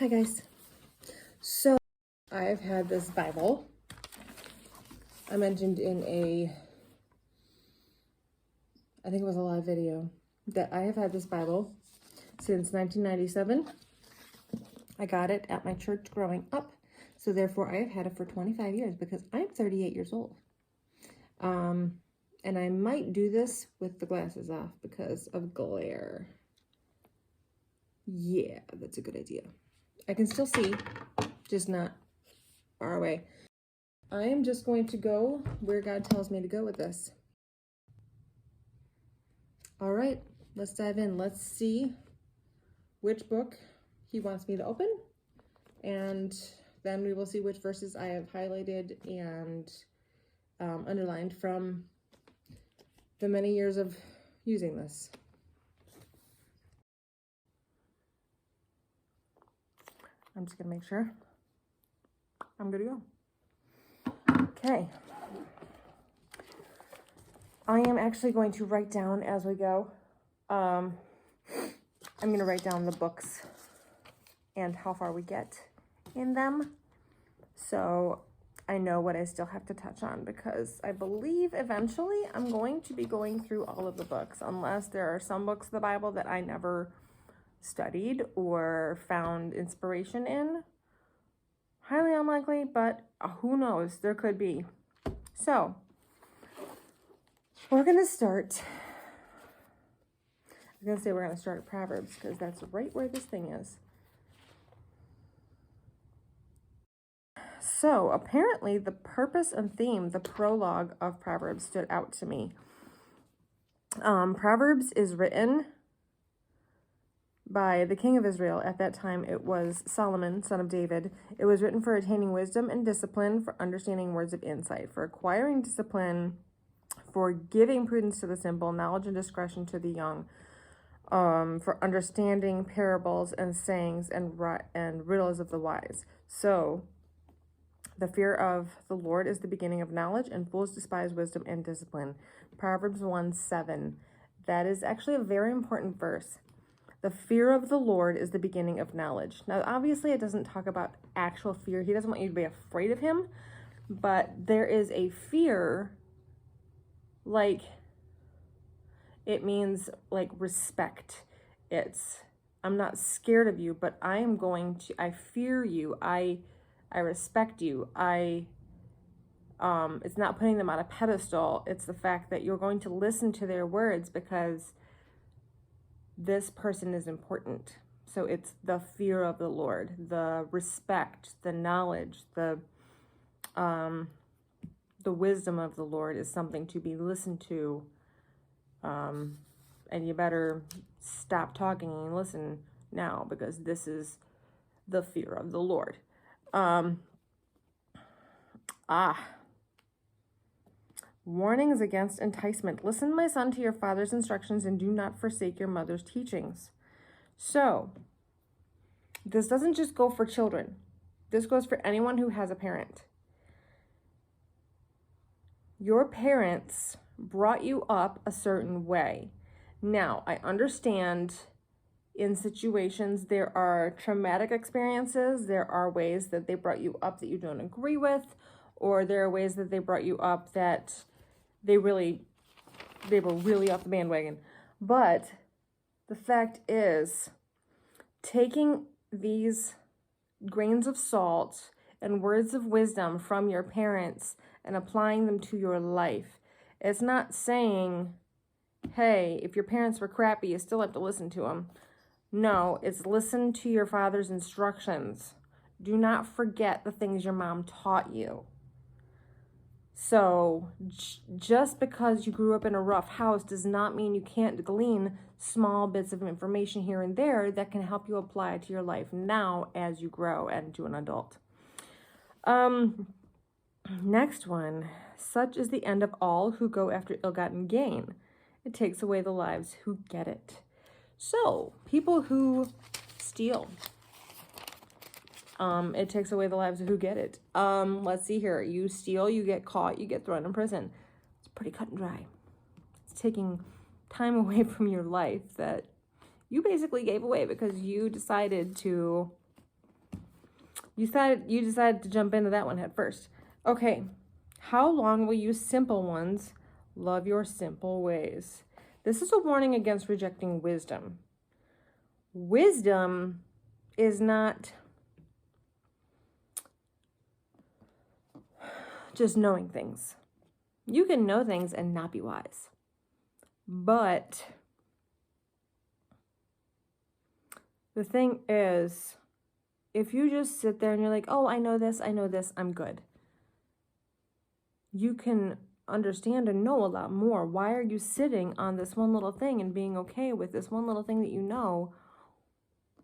Hi guys. So I've had this Bible. I mentioned in I think it was a live video, that I have had this Bible since 1997. I got it at my church growing up. So therefore I have had it for 25 years because I'm 38 years old. And I might do this with the glasses off because of glare. Yeah, that's a good idea. I can still see, just not far away. I am just going to go where God tells me to go with this. All right, let's dive in. Let's see which book he wants me to open, and then we will see which verses I have highlighted and underlined from the many years of using this. I'm just gonna make sure I'm good to go. Okay. I am actually going to write down as we go. I'm going to write down the books and how far we get in them, so I know what I still have to touch on, because I believe eventually I'm going to be going through all of the books, unless there are some books of the Bible that I never studied or found inspiration in. Highly unlikely, but who knows? There could be. So we're going to start. I'm going to say we're going to start at Proverbs because that's right where this thing is. So apparently the purpose and theme, the prologue of Proverbs, stood out to me. Proverbs is written by the king of Israel. At that time, it was Solomon, son of David. It was written for attaining wisdom and discipline, for understanding words of insight, for acquiring discipline, for giving prudence to the simple, knowledge and discretion to the young, for understanding parables and sayings and riddles of the wise. So the fear of the Lord is the beginning of knowledge, and fools despise wisdom and discipline. Proverbs 1:7. That is actually a very important verse. The fear of the Lord is the beginning of knowledge. Now, obviously, it doesn't talk about actual fear. He doesn't want you to be afraid of him, but there is a fear, like, it means like respect. It's, I'm not scared of you, but I fear you. I respect you. It's not putting them on a pedestal. It's the fact that you're going to listen to their words because this person is important. So it's the fear of the Lord, the respect, the knowledge, the wisdom of the Lord is something to be listened to. And you better stop talking and listen now, because this is the fear of the Lord. Warnings against enticement. Listen, my son, to your father's instructions, and do not forsake your mother's teachings. So this doesn't just go for children. This goes for anyone who has a parent. Your parents brought you up a certain way. Now, I understand in situations there are traumatic experiences, there are ways that they brought you up that you don't agree with, or there are ways that they brought you up that they were really off the bandwagon. But the fact is, taking these grains of salt and words of wisdom from your parents and applying them to your life, it's not saying, hey, if your parents were crappy, you still have to listen to them. No, it's listen to your father's instructions. Do not forget the things your mom taught you. So just because you grew up in a rough house does not mean you can't glean small bits of information here and there that can help you apply to your life now as you grow into an adult. Next one. Such is the end of all who go after ill-gotten gain. It takes away the lives who get it. So, people who steal. It takes away the lives of who get it. Let's see here. You steal, you get caught, you get thrown in prison. It's pretty cut and dry. It's taking time away from your life that you basically gave away because you decided to You decided to jump into that one head first. Okay. How long will you simple ones love your simple ways? This is a warning against rejecting wisdom. Wisdom is not just knowing things. You can know things and not be wise. But the thing is, if you just sit there and you're like, oh, I know this, I'm good. You can understand and know a lot more. Why are you sitting on this one little thing and being okay with this one little thing that you know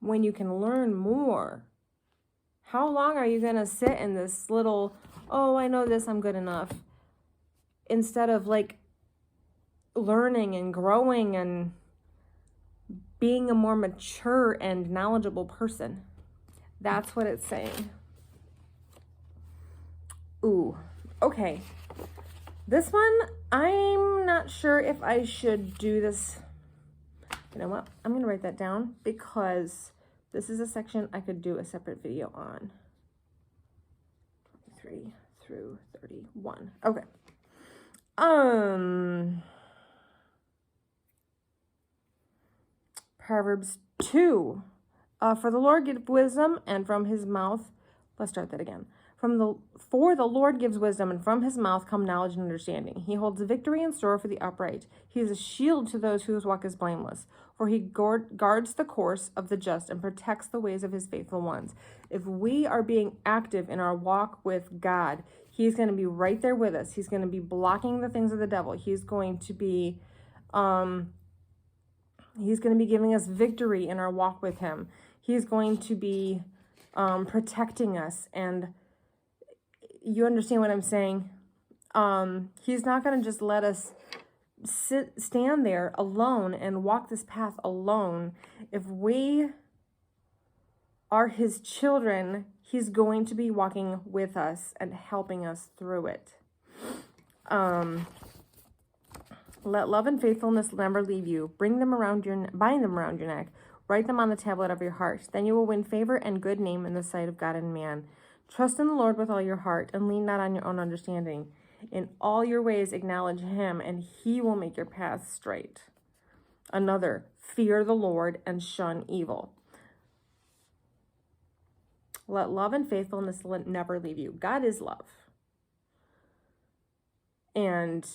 when you can learn more? How long are you going to sit in this little, oh, I know this, I'm good enough, instead of like learning and growing and being a more mature and knowledgeable person? That's what it's saying. Ooh, okay. This one, I'm not sure if I should do this. You know what? I'm going to write that down because this is a section I could do a separate video on. 23 through 31. Okay. Proverbs 2. For the Lord gives wisdom, and from his mouth, let's start that again. For the Lord gives wisdom, and from his mouth come knowledge and understanding. He holds victory in store for the upright. He is a shield to those whose walk is blameless. For he guards the course of the just and protects the ways of his faithful ones. If we are being active in our walk with God, he's going to be right there with us. He's going to be blocking the things of the devil. He's going to be giving us victory in our walk with him. He's going to be protecting us. And you understand what I'm saying? He's not going to just let us stand there alone and walk this path alone. If we are his children, he's going to be walking with us and helping us through it. Let love and faithfulness never leave you. Bind them around your neck. Write them on the tablet of your heart. Then you will win favor and good name in the sight of God and man. Trust in the Lord with all your heart and lean not on your own understanding. In all your ways acknowledge him, and he will make your paths straight. Another, fear the Lord and shun evil. Let love and faithfulness never leave you. God is love. And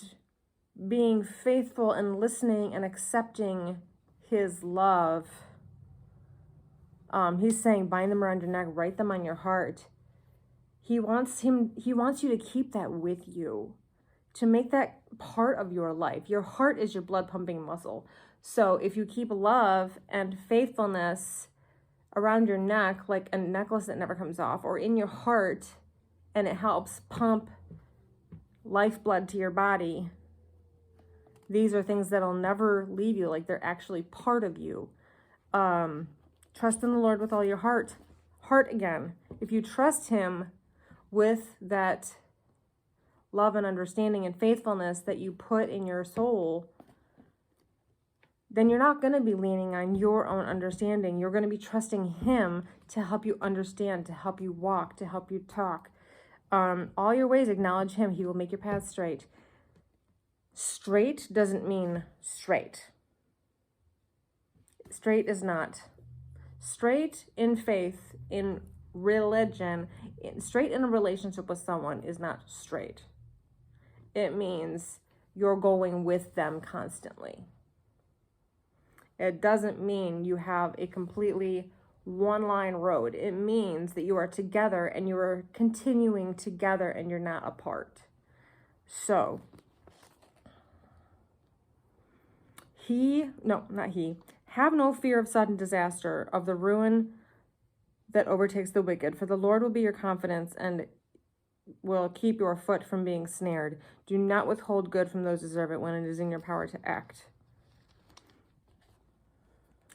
being faithful and listening and accepting his love, he's saying bind them around your neck, write them on your heart. He wants you to keep that with you, to make that part of your life. Your heart is your blood pumping muscle. So if you keep love and faithfulness around your neck, like a necklace that never comes off, or in your heart, and it helps pump lifeblood to your body, these are things that'll never leave you, like they're actually part of you. Trust in the Lord with all your heart. Heart again. If you trust him with that love and understanding and faithfulness that you put in your soul, then you're not going to be leaning on your own understanding. You're going to be trusting him to help you understand, to help you walk, to help you talk. All your ways acknowledge him. He will make your path straight. Straight doesn't mean straight. Straight is not. Straight in faith, in religion, straight in a relationship with someone is not straight. It means you're going with them constantly. It doesn't mean you have a completely one-line road. It means that you are together and you are continuing together and you're not apart. So, have no fear of sudden disaster, of the ruin that overtakes the wicked, for the Lord will be your confidence and will keep your foot from being snared. Do not withhold good from those who deserve it when it is in your power to act.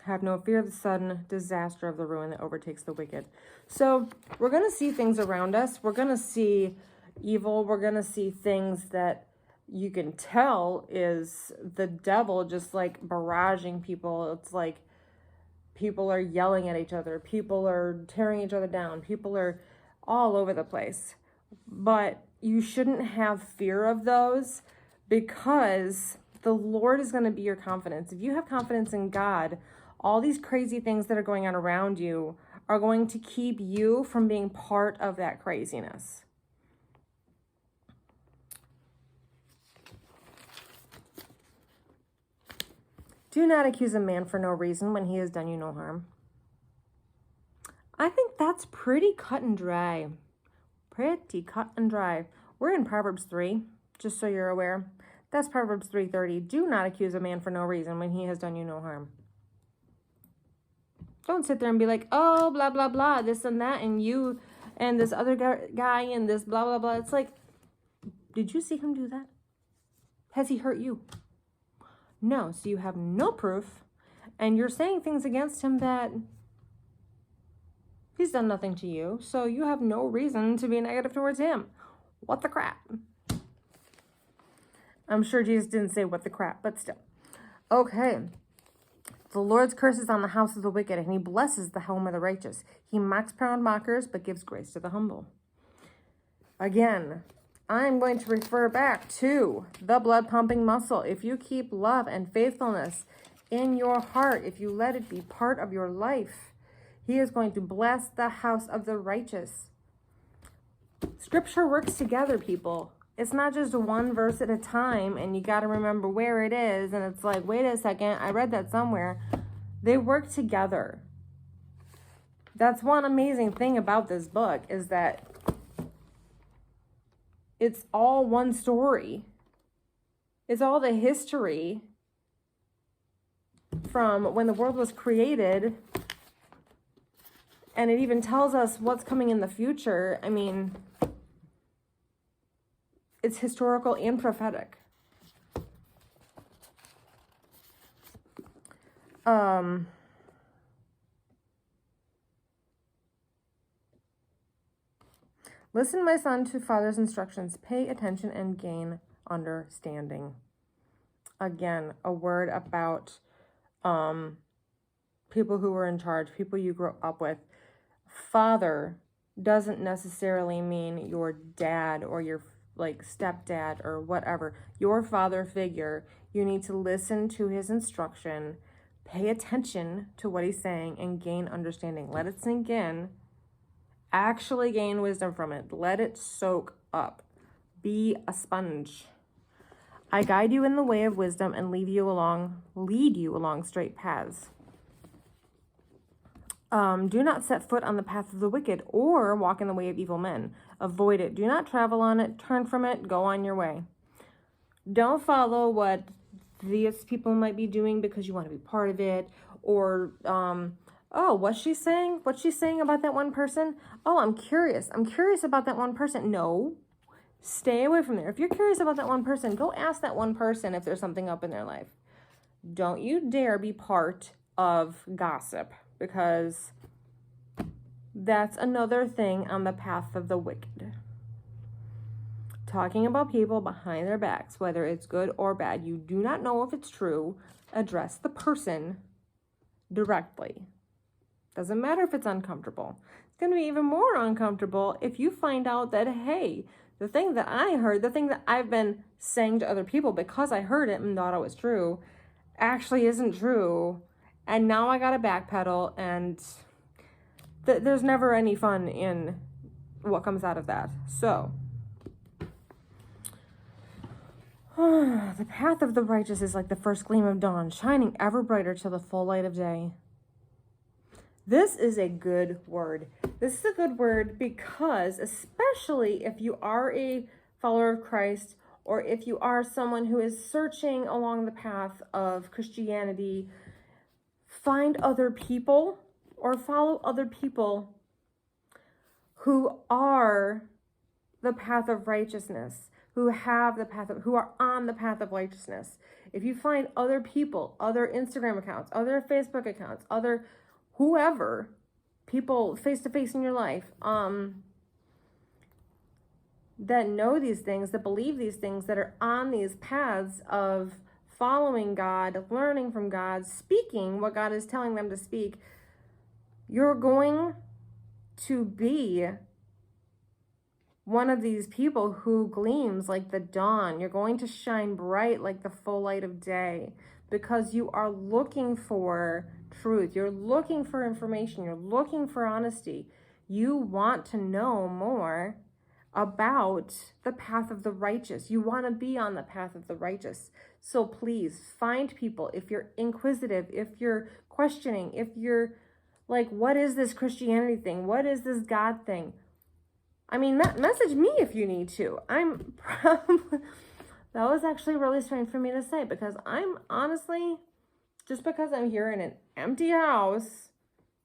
Have no fear of the sudden disaster, of the ruin that overtakes the wicked. So we're going to see things around us. We're going to see evil. We're going to see things that you can tell is the devil just like barraging people. It's like people are yelling at each other. People are tearing each other down. People are all over the place. But you shouldn't have fear of those, because the Lord is going to be your confidence. If you have confidence in God, all these crazy things that are going on around you are going to keep you from being part of that craziness. Do not accuse a man for no reason when he has done you no harm. I think that's pretty cut and dry. Pretty cut and dry. We're in Proverbs 3, just so you're aware. That's Proverbs 3:30. Do not accuse a man for no reason when he has done you no harm. Don't sit there and be like, oh, blah, blah, blah, this and that, and you and this other guy and this blah, blah, blah. It's like, did you see him do that? Has he hurt you? No. So you have no proof, and you're saying things against him that he's done nothing to you. So you have no reason to be negative towards him. What the crap? I'm sure Jesus didn't say what the crap, but still. Okay. The Lord's curse is on the house of the wicked, and he blesses the home of the righteous. He mocks proud mockers, but gives grace to the humble. Again, I'm going to refer back to the blood pumping muscle. If you keep love and faithfulness in your heart, if you let it be part of your life, he is going to bless the house of the righteous. Scripture works together, people. It's not just one verse at a time, and you got to remember where it is, and it's like, wait a second, I read that somewhere. They work together. That's one amazing thing about this book, is that it's all one story. It's all the history from when the world was created, and it even tells us what's coming in the future. I mean, it's historical and prophetic. Listen, my son, to father's instructions. Pay attention and gain understanding. Again, a word about people who were in charge, people you grew up with. Father doesn't necessarily mean your dad or your stepdad or whatever. Your father figure, you need to listen to his instruction, pay attention to what he's saying, and gain understanding. Let it sink in. Actually gain wisdom from it. Let it soak up. Be a sponge. I guide you in the way of wisdom and lead you along straight paths. Do not set foot on the path of the wicked or walk in the way of evil men. Avoid it. Do not travel on it. Turn from it. Go on your way. Don't follow what these people might be doing because you want to be part of it. Or, oh, what's she saying? What's she saying about that one person? Oh, I'm curious. I'm curious about that one person. No. Stay away from there. If you're curious about that one person, go ask that one person if there's something up in their life. Don't you dare be part of gossip, because that's another thing on the path of the wicked. Talking about people behind their backs, whether it's good or bad, you do not know if it's true. Address the person directly. Doesn't matter if it's uncomfortable. It's going to be even more uncomfortable if you find out that, hey, the thing that I heard, the thing that I've been saying to other people because I heard it and thought it was true, actually isn't true. And now I got to backpedal, and there's never any fun in what comes out of that. So, the path of the righteous is like the first gleam of dawn, shining ever brighter till the full light of day. This is a good word. This is a good word because, especially if you are a follower of Christ, or if you are someone who is searching along the path of Christianity, find other people or follow other people who are the path of righteousness, who are on the path of righteousness. If you find other people, other Instagram accounts, other Facebook accounts, other whoever, people face to face in your life, that know these things, that believe these things, that are on these paths of following God, learning from God, speaking what God is telling them to speak, you're going to be one of these people who gleams like the dawn. You're going to shine bright like the full light of day because you are looking for truth. You're looking for information. You're looking for honesty. You want to know more about the path of the righteous. You want to be on the path of the righteous. So please find people. If you're inquisitive, if you're questioning, if you're like, what is this Christianity thing? What is this God thing? I mean, message me if you need to. That was actually really strange for me to say because I'm honestly, just because I'm here in an empty house,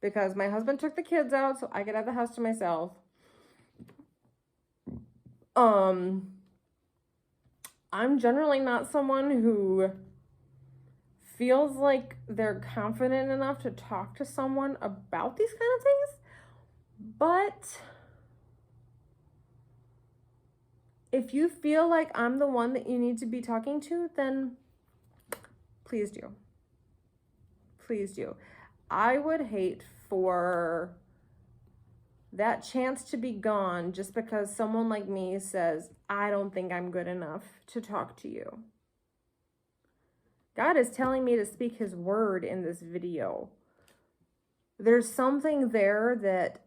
because my husband took the kids out so I could have the house to myself. I'm generally not someone who feels like they're confident enough to talk to someone about these kind of things. But if you feel like I'm the one that you need to be talking to, then please do. Please do. I would hate for that chance to be gone just because someone like me says, I don't think I'm good enough to talk to you. God is telling me to speak his word in this video. There's something there that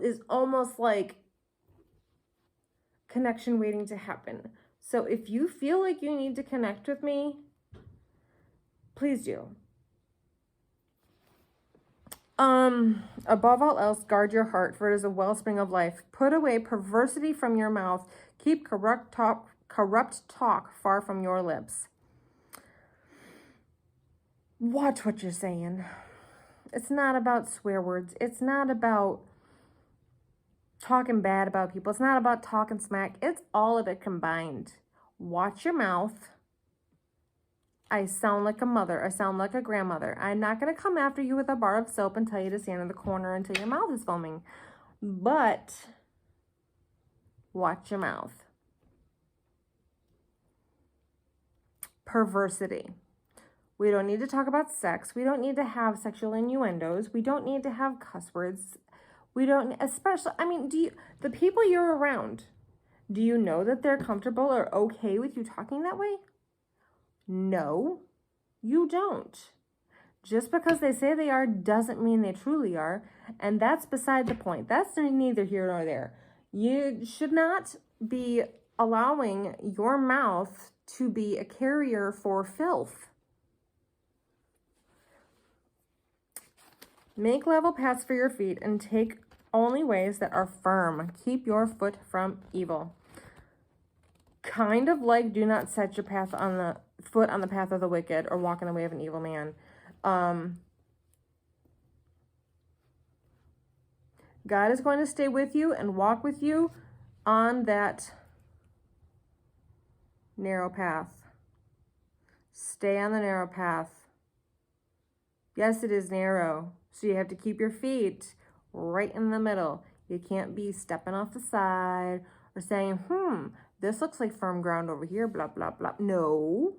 is almost like connection waiting to happen. So if you feel like you need to connect with me, please do. Above all else, guard your heart, for it is a wellspring of life. Put away perversity from your mouth. Keep corrupt talk far from your lips. Watch what you're saying. It's not about swear words. It's not about talking bad about people. It's not about talking smack. It's all of it combined. Watch your mouth. I sound like a mother. I sound like a grandmother. I'm not going to come after you with a bar of soap and tell you to stand in the corner until your mouth is foaming. But watch your mouth. Perversity. We don't need to talk about sex. We don't need to have sexual innuendos. We don't need to have cuss words. We don't, especially, I mean, the people you're around, do you know that they're comfortable or okay with you talking that way? No, you don't. Just because they say they are doesn't mean they truly are. And that's beside the point. That's neither here nor there. You should not be allowing your mouth to be a carrier for filth. Make level paths for your feet and take only ways that are firm. Keep your foot from evil. Kind of like do not set your foot on the path of the wicked or walk in the way of an evil man. God is going to stay with you and walk with you on that narrow path. Stay on the narrow path. Yes, it is narrow, so you have to keep your feet right in the middle. You can't be stepping off the side or saying, this looks like firm ground over here, blah, blah, blah. No,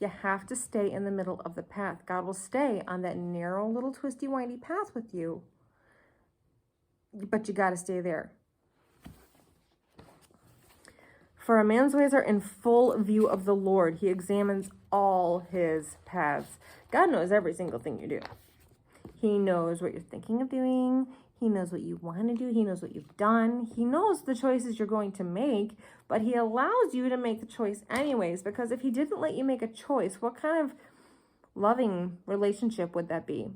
you have to stay in the middle of the path. God will stay on that narrow little twisty, windy path with you, but you got to stay there. For a man's ways are in full view of the Lord. He examines all his paths. God knows every single thing you do. He knows what you're thinking of doing. He knows what you want to do. He knows what you've done. He knows the choices you're going to make, but he allows you to make the choice anyways, because if he didn't let you make a choice, what kind of loving relationship would that be?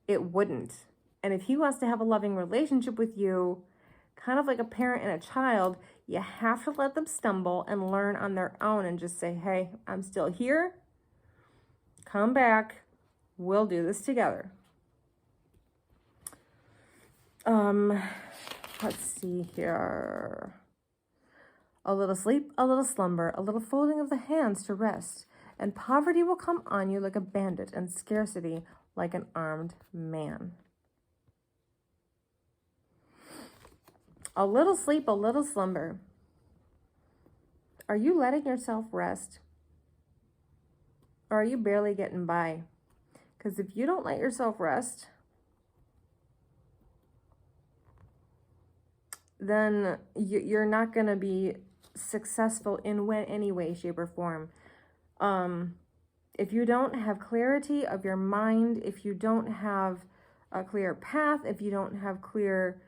It wouldn't. And if he wants to have a loving relationship with you, kind of like a parent and a child, you have to let them stumble and learn on their own and just say, hey, I'm still here. Come back. We'll do this together. Let's see here. A little sleep, a little slumber, a little folding of the hands to rest, and poverty will come on you like a bandit, and scarcity like an armed man. A little sleep, a little slumber. Are you letting yourself rest? Or are you barely getting by? Because if you don't let yourself rest, then you're not going to be successful in any way, shape, or form. If you don't have clarity of your mind, if you don't have a clear path, if you don't have clear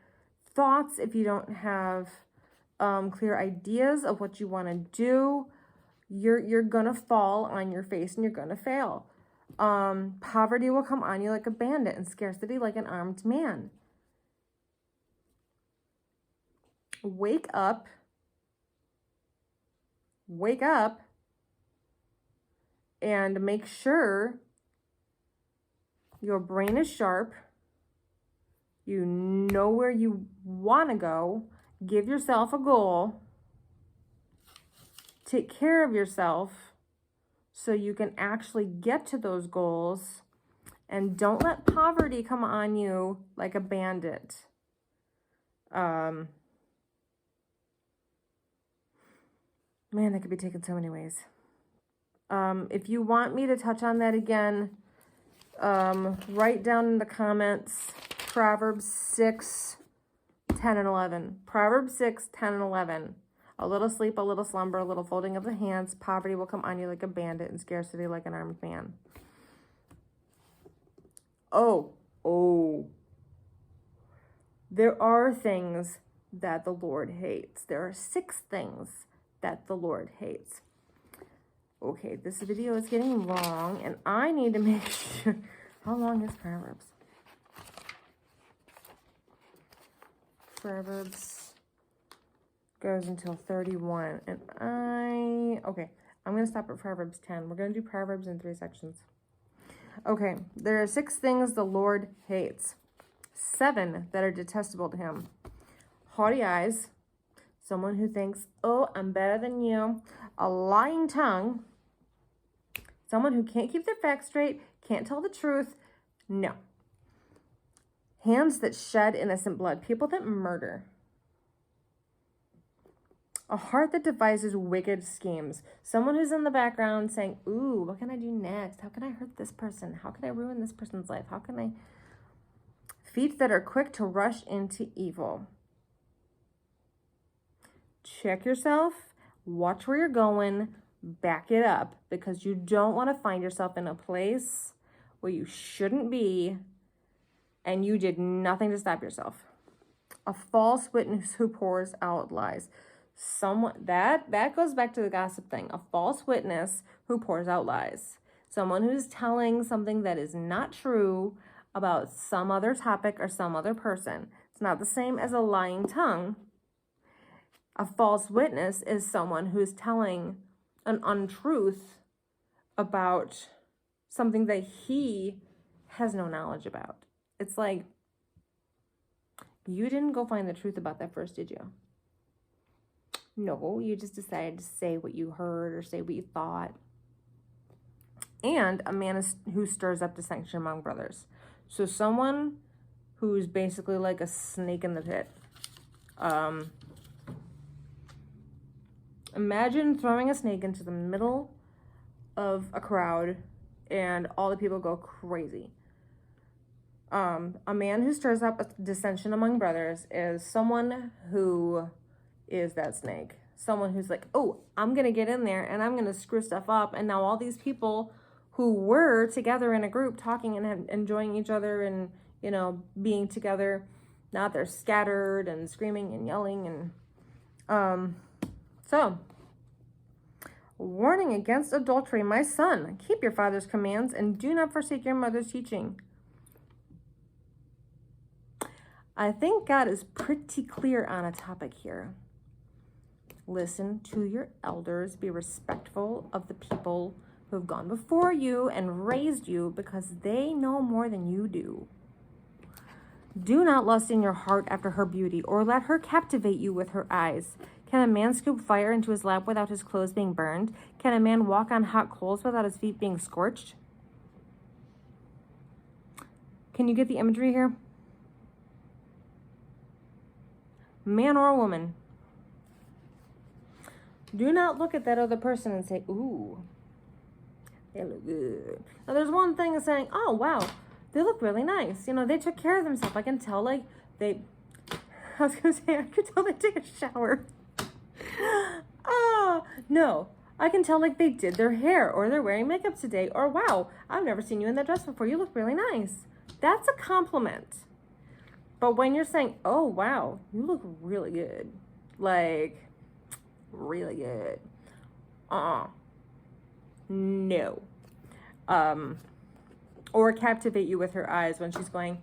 thoughts, if you don't have clear ideas of what you want to do, you're gonna fall on your face and you're gonna fail. Poverty will come on you like a bandit and scarcity like an armed man. Wake up, and make sure your brain is sharp. You know where you want to go. Give yourself a goal. Take care of yourself so you can actually get to those goals. And don't let poverty come on you like a bandit. Man, that could be taken so many ways. If you want me to touch on that again, write down in the comments Proverbs 6, 10, and 11. Proverbs 6, 10, and 11. A little sleep, a little slumber, a little folding of the hands. Poverty will come on you like a bandit and scarcity like an armed man. Oh. There are things that the Lord hates. There are 6 things that the Lord hates. Okay, this video is getting long, and I need to make sure. How long is Proverbs? Proverbs goes until 31, and I'm going to stop at Proverbs 10. We're going to do Proverbs in 3 sections. Okay, there are 6 things the Lord hates. 7 that are detestable to him. Haughty eyes, someone who thinks, oh, I'm better than you. A lying tongue, someone who can't keep their facts straight, can't tell the truth. No. Hands that shed innocent blood, people that murder. A heart that devises wicked schemes, someone who's in the background saying, ooh, what can I do next? How can I hurt this person? How can I ruin this person's life? How can I? Feet that are quick to rush into evil. Check yourself, watch where you're going, back it up, because you don't want to find yourself in a place where you shouldn't be and you did nothing to stop yourself. A false witness who pours out lies. Someone that goes back to the gossip thing. A false witness who pours out lies. Someone who's telling something that is not true about some other topic or some other person. It's not the same as a lying tongue. A false witness is someone who's telling an untruth about something that he has no knowledge about. It's like, you didn't go find the truth about that first, did you? No, you just decided to say what you heard or say what you thought. And a man who stirs up dissension among brothers. So someone who's basically like a snake in the pit. Imagine throwing a snake into the middle of a crowd and all the people go crazy. A man who stirs up a dissension among brothers is someone who is that snake. Someone who's like, oh, I'm going to get in there and I'm going to screw stuff up. And now all these people who were together in a group talking and enjoying each other and, you know, being together, now they're scattered and screaming and yelling. And so, warning against adultery. My son, keep your father's commands and do not forsake your mother's teaching. I think God is pretty clear on a topic here. Listen to your elders. Be respectful of the people who have gone before you and raised you, because they know more than you do. Do not lust in your heart after her beauty, or let her captivate you with her eyes. Can a man scoop fire into his lap without his clothes being burned? Can a man walk on hot coals without his feet being scorched? Can you get the imagery here? Man or woman. Do not look at that other person and say, ooh, they look good. Now, there's one thing of saying, oh, wow, they look really nice. You know, they took care of themselves. I can tell, like, I was going to say, I could tell they take a shower. Oh, no. I can tell like they did their hair or they're wearing makeup today or wow, I've never seen you in that dress before. You look really nice. That's a compliment. But when you're saying, oh, wow, you look really good. Like, really good. No. Or captivate you with her eyes when she's going,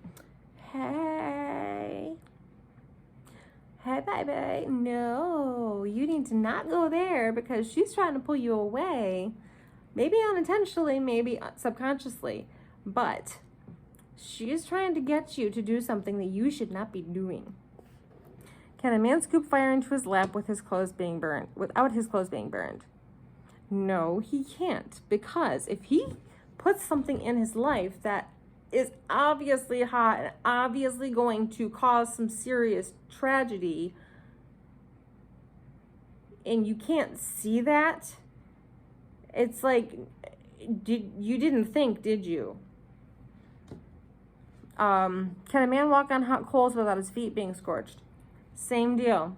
hey, baby. No, you need to not go there because she's trying to pull you away. Maybe unintentionally, maybe subconsciously. But she's trying to get you to do something that you should not be doing. Can a man scoop fire into his lap with his clothes being burned, without his clothes being burned? No, he can't. Because if he puts something in his life that is obviously hot and obviously going to cause some serious tragedy, and you can't see that, it's like, you didn't think, did you? Can a man walk on hot coals without his feet being scorched? Same deal.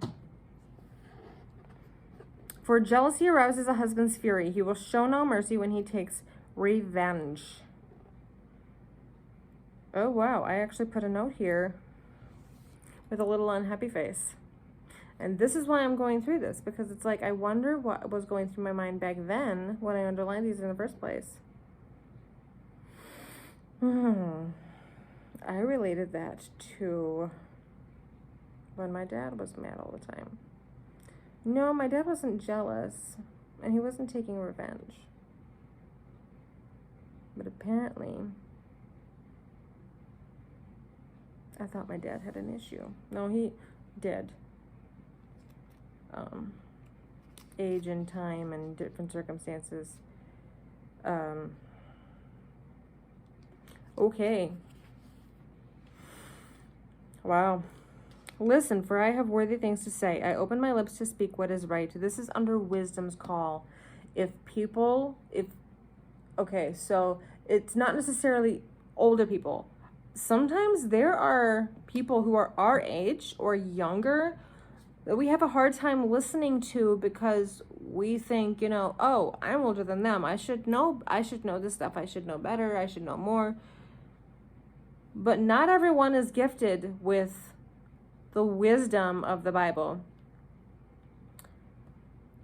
For jealousy arouses a husband's fury. He will show no mercy when he takes revenge. Oh, wow. I actually put a note here with a little unhappy face. And this is why I'm going through this, because it's like, I wonder what was going through my mind back then when I underlined these in the first place. I related that to when my dad was mad all the time. No, my dad wasn't jealous, and he wasn't taking revenge. But apparently, I thought my dad had an issue. No, he did. Age and time and different circumstances. Okay. Wow. Listen, for I have worthy things to say. I open my lips to speak what is right. This is under wisdom's call. Okay, so it's not necessarily older people. Sometimes there are people who are our age or younger that we have a hard time listening to because we think, oh, I'm older than them. I should know this stuff. I should know better. I should know more. But not everyone is gifted with the wisdom of the Bible.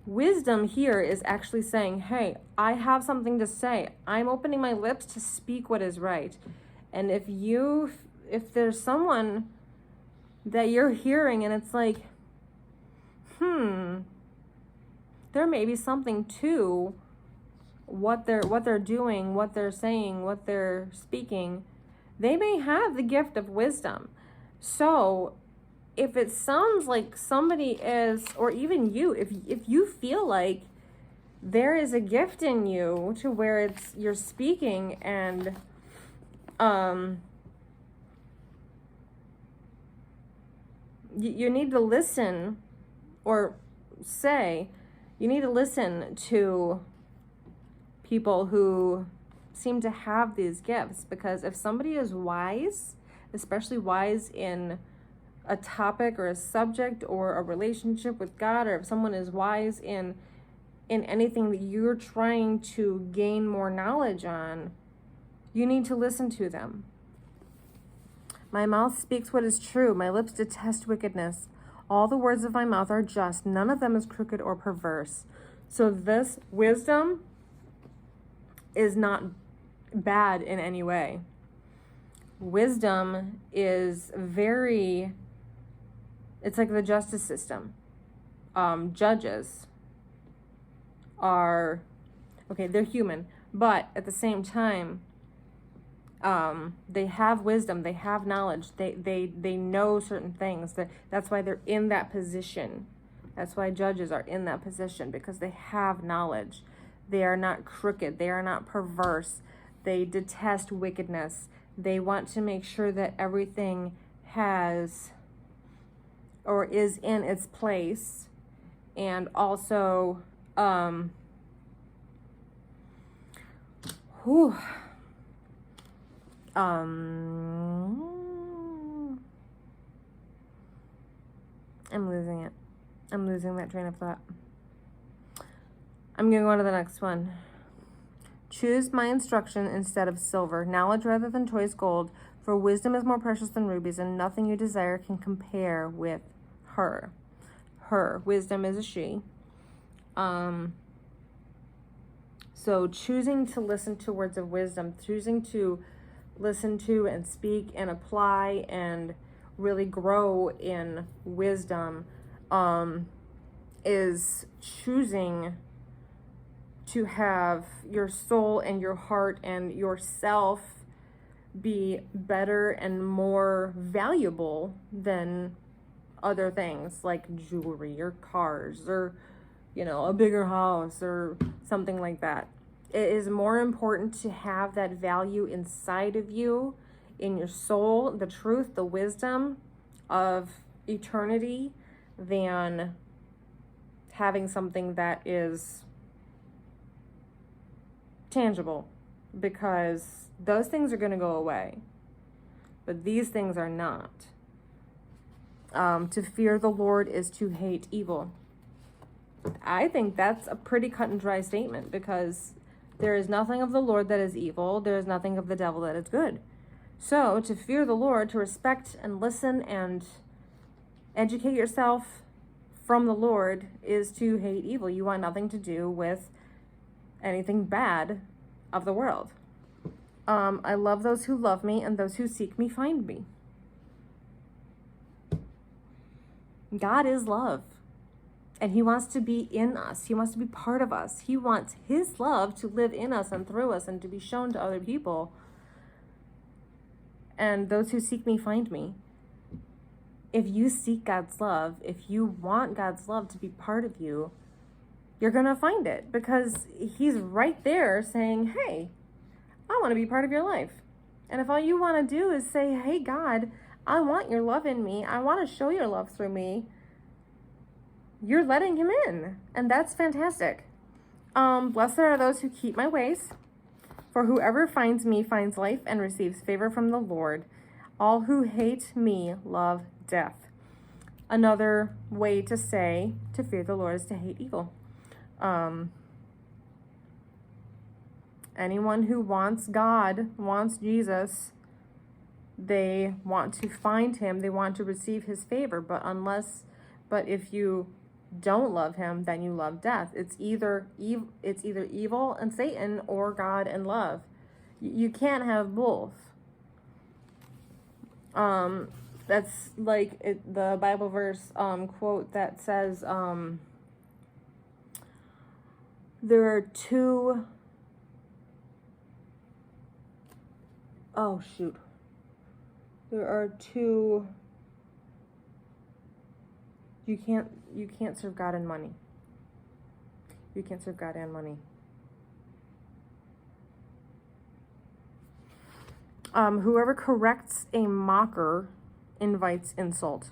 Wisdom here is actually saying, hey, I have something to say. I'm opening my lips to speak what is right. And if there's someone that you're hearing and it's like, there may be something to what they're doing, what they're saying, what they're speaking, they may have the gift of wisdom. So if it sounds like somebody is, or even you, if you feel like there is a gift in you to where you're speaking and you need to listen, or say you need to listen to people who seem to have these gifts, because if somebody is wise, especially wise in a topic or a subject or a relationship with God, or if someone is wise in anything that you're trying to gain more knowledge on, you need to listen to them. My mouth speaks what is true. My lips detest wickedness. All the words of my mouth are just. None of them is crooked or perverse. So this wisdom is not bad in any way. Wisdom is it's like the justice system. Judges are, okay, they're human, but at the same time, they have wisdom, they have knowledge, they know certain things. That's why they're in that position. That's why judges are in that position, because they have knowledge. They are not crooked, they are not perverse, they detest wickedness. They want to make sure that everything has or is in its place, and also I'm losing it. I'm losing that train of thought. I'm going to go on to the next one. Choose my instruction instead of silver, knowledge rather than choice gold, for wisdom is more precious than rubies, and nothing you desire can compare with her. Her. Wisdom is a she. So choosing to listen to words of wisdom, choosing to listen to and speak and apply and really grow in wisdom, is choosing to have your soul and your heart and yourself be better and more valuable than other things like jewelry or cars or, a bigger house or something like that. It is more important to have that value inside of you, in your soul, the truth, the wisdom of eternity, than having something that is tangible, because those things are going to go away, but these things are not. To fear the Lord is to hate evil. I think that's a pretty cut and dry statement, because there is nothing of the Lord that is evil. There is nothing of the devil that is good. So to fear the Lord, to respect and listen and educate yourself from the Lord, is to hate evil. You want nothing to do with anything bad of the world. I love those who love me, and those who seek me find me. God is love, and he wants to be in us. He wants to be part of us. He wants his love to live in us and through us and to be shown to other people. And those who seek me find me. If you seek God's love, if you want God's love to be part of you, you're going to find it, because he's right there saying, hey, I want to be part of your life. And if all you want to do is say, hey, God, I want your love in me, I want to show your love through me, you're letting him in. And that's fantastic. Blessed are those who keep my ways, for whoever finds me finds life and receives favor from the Lord. All who hate me love death. Another way to say to fear the Lord is to hate evil. Anyone who wants God, wants Jesus, they want to find him, they want to receive his favor, but if you don't love him, then you love death. It's either evil and Satan or God and love. You can't have both. That's like the Bible verse quote that says there are two. Oh shoot. There are two. You can't serve God and money. You can't serve God and money. Whoever corrects a mocker invites insult.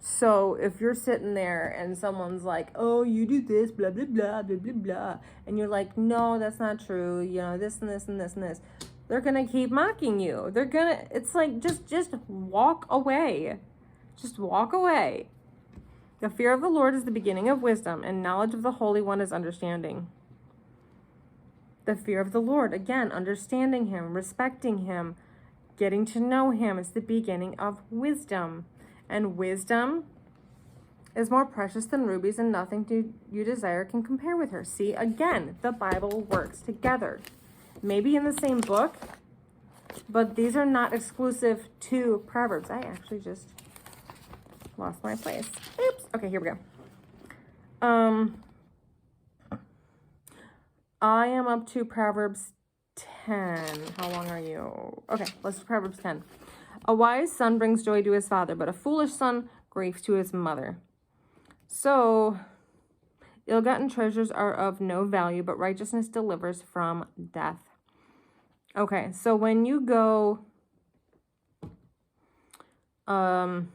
So if you're sitting there and someone's like, oh, you do this, blah, blah, blah, blah, blah, blah, and you're like, no, that's not true, this and this and this and this, they're going to keep mocking you. It's like, just walk away. Just walk away. The fear of the Lord is the beginning of wisdom, and knowledge of the Holy One is understanding. The fear of the Lord, again, understanding him, respecting him, getting to know him, is the beginning of wisdom. And wisdom is more precious than rubies, and nothing you desire can compare with her. See, again, the Bible works together. Maybe in the same book, but these are not exclusive to Proverbs. I actually just lost my place. Oops. Okay, here we go. I am up to Proverbs 10. How long are you? Okay, let's do Proverbs 10. A wise son brings joy to his father, but a foolish son grief to his mother. So, ill-gotten treasures are of no value, but righteousness delivers from death. Okay, so when you go, kind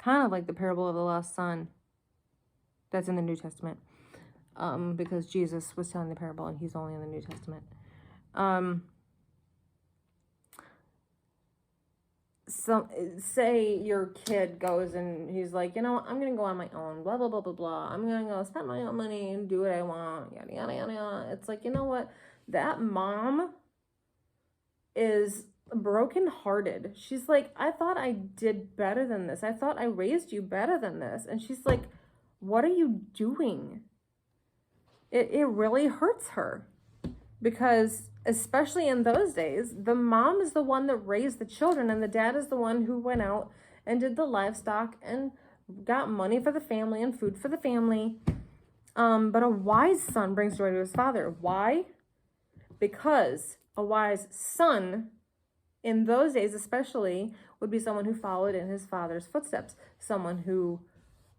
of like the parable of the lost son, that's in the New Testament, because Jesus was telling the parable and he's only in the New Testament. say your kid goes and he's like, I'm gonna go on my own, blah blah blah blah blah. I'm gonna go spend my own money and do what I want, yada yada yada yada. It's like, you know what? That mom is brokenhearted. She's like, I thought I did better than this. I thought I raised you better than this. And she's like, what are you doing? It really hurts her, because especially in those days, the mom is the one that raised the children, and the dad is the one who went out and did the livestock and got money for the family and food for the family. But a wise son brings joy to his father. Why? Because a wise son, in those days especially, would be someone who followed in his father's footsteps, someone who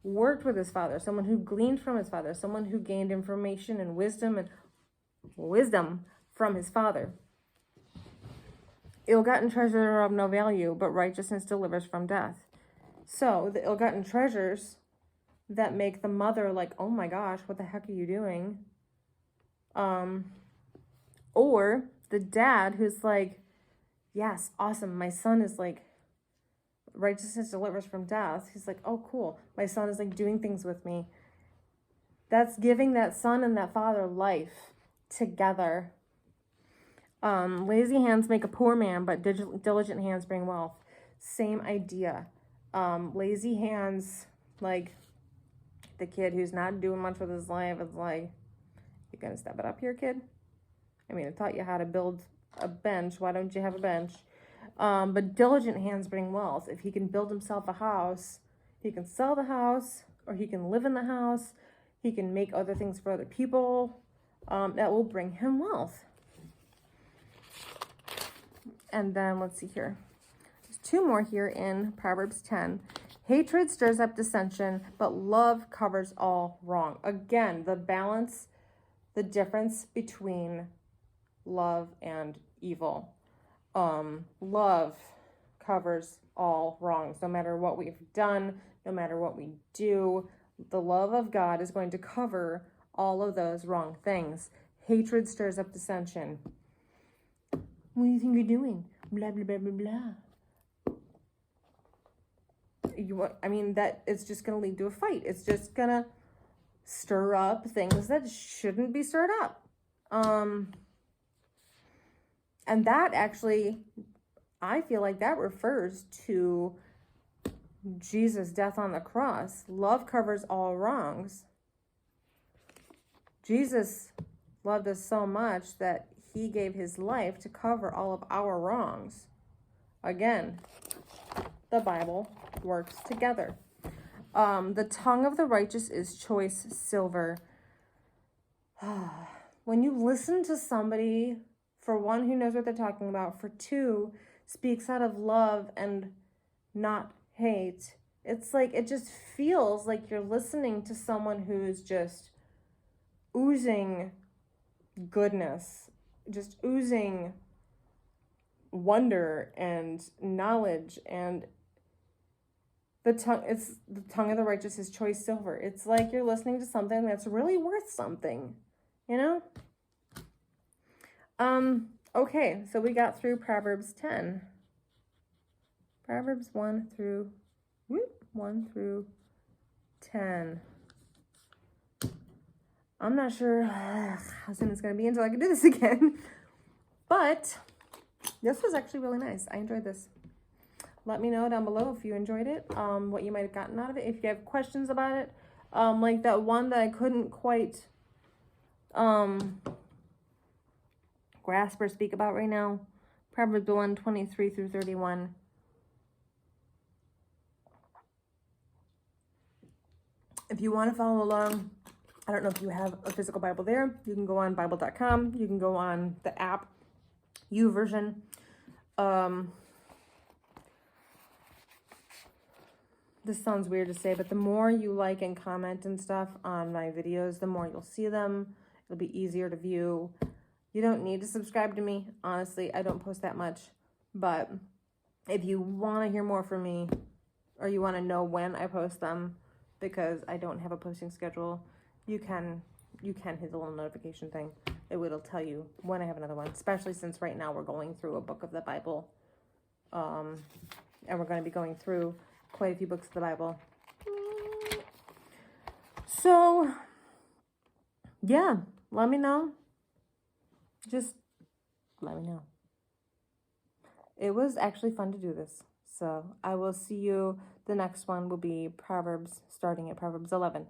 worked with his father, someone who gleaned from his father, someone who gained information and wisdom from his father. Ill-gotten treasures are of no value, but righteousness delivers from death. So the ill-gotten treasures that make the mother like, oh my gosh, what the heck are you doing? Or the dad who's like, yes, awesome, my son is like, righteousness delivers from death. He's like, oh cool, my son is like doing things with me. That's giving that son and that father life together. Lazy hands make a poor man, but diligent hands bring wealth. Same idea. Lazy hands, like the kid who's not doing much with his life, it's like, you gonna step it up here, kid? I mean, I taught you how to build a bench. Why don't you have a bench? But diligent hands bring wealth. If he can build himself a house, he can sell the house, or he can live in the house. He can make other things for other people. That will bring him wealth. And then let's see here. There's two more here in Proverbs 10. Hatred stirs up dissension, but love covers all wrong. Again, the balance, the difference between love and evil. Love covers all wrongs. No matter what we've done, no matter what we do, the love of God is going to cover all of those wrong things. Hatred stirs up dissension. What do you think you're doing? Blah, blah, blah, blah, blah. That it's just going to lead to a fight. It's just going to stir up things that shouldn't be stirred up. And that actually, I feel like that refers to Jesus' death on the cross. Love covers all wrongs. Jesus loved us so much that he gave his life to cover all of our wrongs. Again, the Bible works together. The tongue of the righteous is choice silver. When you listen to somebody, for one, who knows what they're talking about, for two, speaks out of love and not hate, it's like, it just feels like you're listening to someone who's just oozing goodness, just oozing wonder and knowledge. And the tongue of the righteous is choice silver. It's like you're listening to something that's really worth something, you know? Okay, so we got through Proverbs 10. Proverbs 1 through 10. I'm not sure how soon it's going to be until I can do this again. But this was actually really nice. I enjoyed this. Let me know down below if you enjoyed it, what you might have gotten out of it. If you have questions about it, like that one that I couldn't quite grasp or speak about right now, Proverbs 1, 23 through 31. If you want to follow along, I don't know if you have a physical Bible there. You can go on Bible.com. You can go on the app, YouVersion. This sounds weird to say, but the more you like and comment and stuff on my videos, the more you'll see them. It'll be easier to view. You don't need to subscribe to me. Honestly, I don't post that much. But if you want to hear more from me, or you want to know when I post them, because I don't have a posting schedule, you can hit the little notification thing. It'll tell you when I have another one, especially since right now we're going through a book of the Bible. And we're going to be going through quite a few books of the Bible. So, yeah, let me know. Just let me know. It was actually fun to do this. So I will see you. The next one will be Proverbs, starting at Proverbs 11.